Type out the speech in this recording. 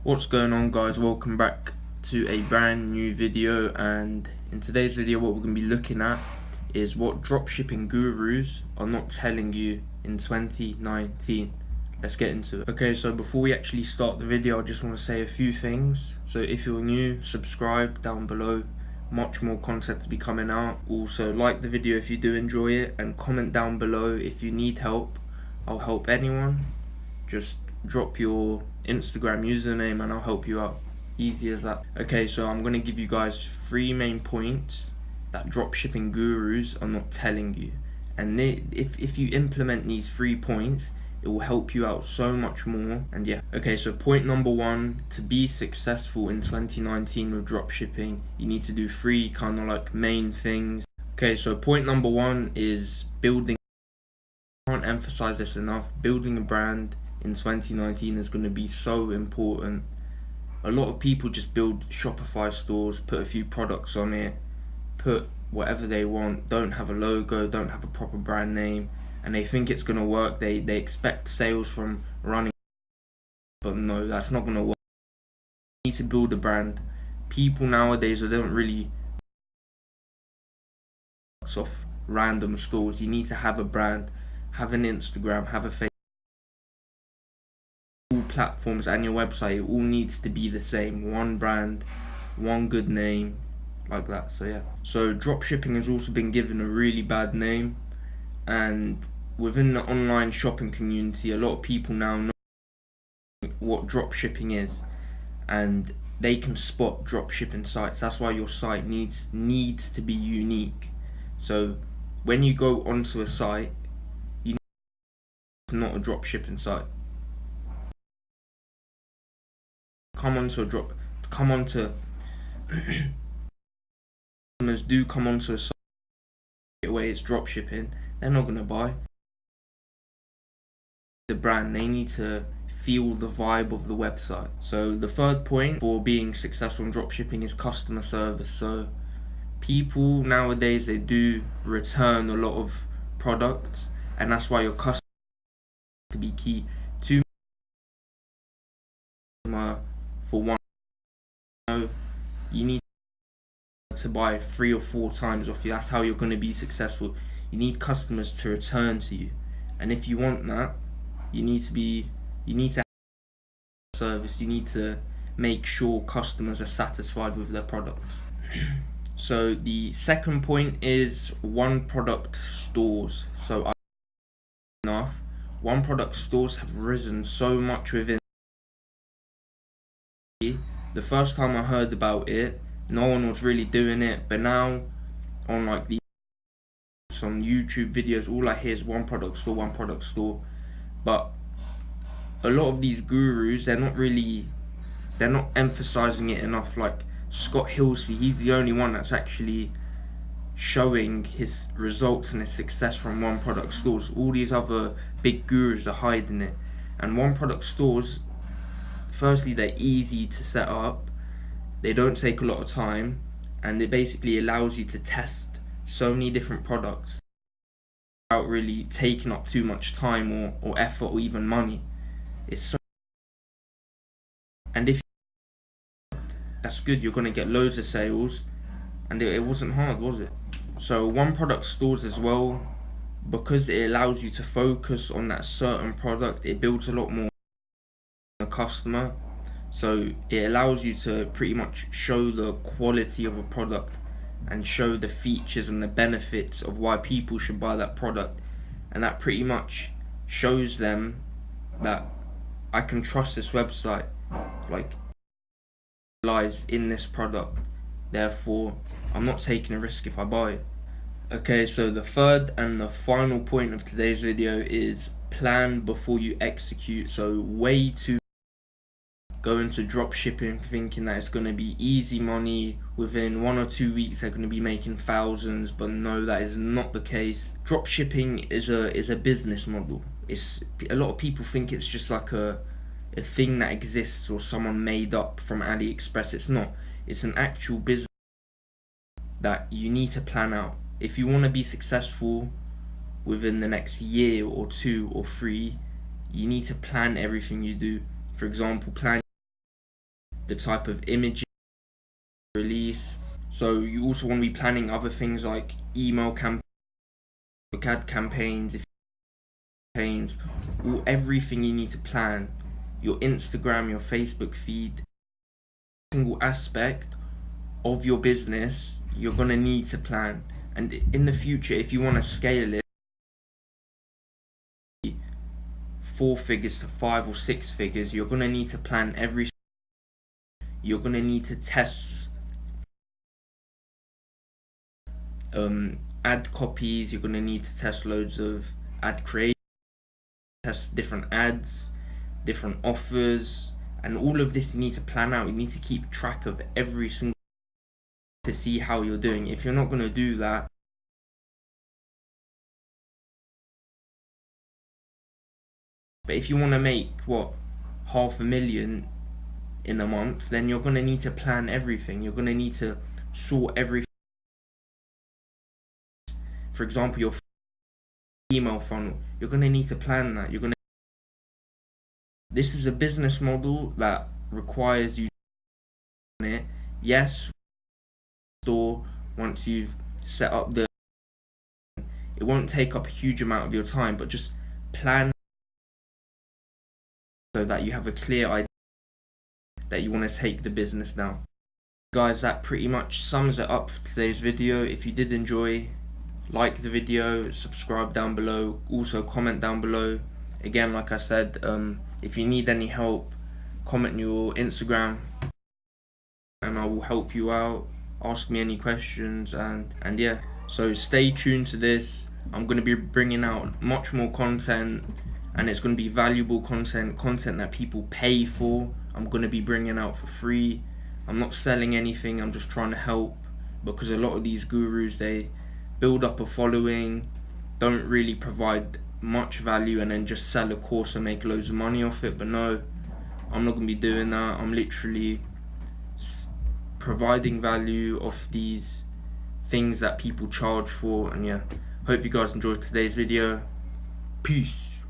What's going on, guys? Welcome back to a brand new video, and in today's video what we're going to be looking at is what dropshipping gurus are not telling you in 2019. Let's get into it. Okay, so before we actually start the video, I just want to say a few things. So if you're new, subscribe down below. Much more content to be coming out. Also, like the video if you do enjoy it, and comment down below if you need help. I'll help anyone. Just drop your Instagram username and I'll help you out. Easy as that. Okay, so I'm going to give you guys 3 main points that dropshipping gurus are not telling you. And if you implement these 3 points, it will help you out so much more. And yeah, okay, so point number 1, to be successful in 2019 with dropshipping, you need to do 3 kind of like main things. Okay, so point number 1 is building. I can't emphasize this enough. Building a brand in 2019 is going to be so important. A lot of people just build Shopify stores, put a few products on it, put whatever they want, don't have a logo, don't have a proper brand name, and they think it's going to work. They expect sales from running, but no, that's not going to work. You need to build a brand. People nowadays, they don't really off random stores. You need to have a brand, have an Instagram, have a Facebook. Platforms and your website, it all needs to be the same. One brand, one good name, like that. So yeah, so dropshipping has also been given a really bad name, and within the online shopping community, a lot of people now know what dropshipping is, and they can spot dropshipping sites. That's why your site needs to be unique. So when you go onto a site, you know it's not a dropshipping site. Come onto customers do come onto a site where it's dropshipping, they're not gonna buy. The brand, they need to feel the vibe of the website. So the third point for being successful in dropshipping is customer service. So people nowadays, they do return a lot of products, and that's why your customer to be key. To for one, you need to buy 3 or 4 times off you. That's how you're going to be successful. You need customers to return to you, and if you want that, you need to have service. You need to make sure customers are satisfied with their products. So the second point is one product stores. So one product stores have risen so much within. The first time I heard about it, no one was really doing it, but now on like some YouTube videos, all I hear is one product store. But a lot of these gurus, they're not emphasizing it enough. Like Scott Hilsey, he's the only one that's actually showing his results and his success from one product stores. All these other big gurus are hiding it. And one product stores, firstly, they're easy to set up, they don't take a lot of time, and it basically allows you to test so many different products without really taking up too much time or effort or even money. It's so, and if that's good, you're going to get loads of sales, and it wasn't hard, was it? So one product stores as well, because it allows you to focus on that certain product, it builds a lot more the customer. So it allows you to pretty much show the quality of a product and show the features and the benefits of why people should buy that product, and that pretty much shows them that I can trust this website, like lies in this product, therefore I'm not taking a risk if I buy it. Okay, so the third and the final point of today's video is plan before you execute. So way too go into dropshipping thinking that it's going to be easy money. Within 1 or 2 weeks they're going to be making thousands, but no, that is not the case. Dropshipping is a business model. It's a lot of people think it's just like a thing that exists or someone made up from AliExpress. It's not. It's an actual business that you need to plan out. If you want to be successful within the next year or 2 or 3, you need to plan everything you do. For example, plan the type of images release. So you also want to be planning other things like email campaigns, ad campaigns, everything you need to plan. Your Instagram, your Facebook feed, single aspect of your business you're gonna need to plan. And in the future, if you want to scale it 4 figures to 5 or 6 figures, you're gonna need to plan every. You're gonna need to test ad copies. You're gonna need to test loads of ad creation, test different ads, different offers, and all of this you need to plan out. You need to keep track of every single to see how you're doing. If you're not gonna do that, but if you want to make $500,000 in a month, then you're gonna need to plan everything. You're gonna need to sort everything. For example, your email funnel, you're gonna need to plan that. This is a business model that requires you to plan it. Yes, store once you've set up it won't take up a huge amount of your time, but just plan so that you have a clear idea that you want to take the business now. Guys, that pretty much sums it up for today's video. If you did enjoy, like the video, subscribe down below, also comment down below. Again, like I said, if you need any help, comment your Instagram and I will help you out. Ask me any questions, and yeah, so stay tuned to this. I'm going to be bringing out much more content, and it's going to be valuable content that people pay for. I'm going to be bringing out for free. I'm not selling anything, I'm just trying to help, because a lot of these gurus, they build up a following, don't really provide much value, and then just sell a course and make loads of money off it. But no, I'm not going to be doing that. I'm literally providing value of these things that people charge for. And yeah, hope you guys enjoyed today's video. Peace.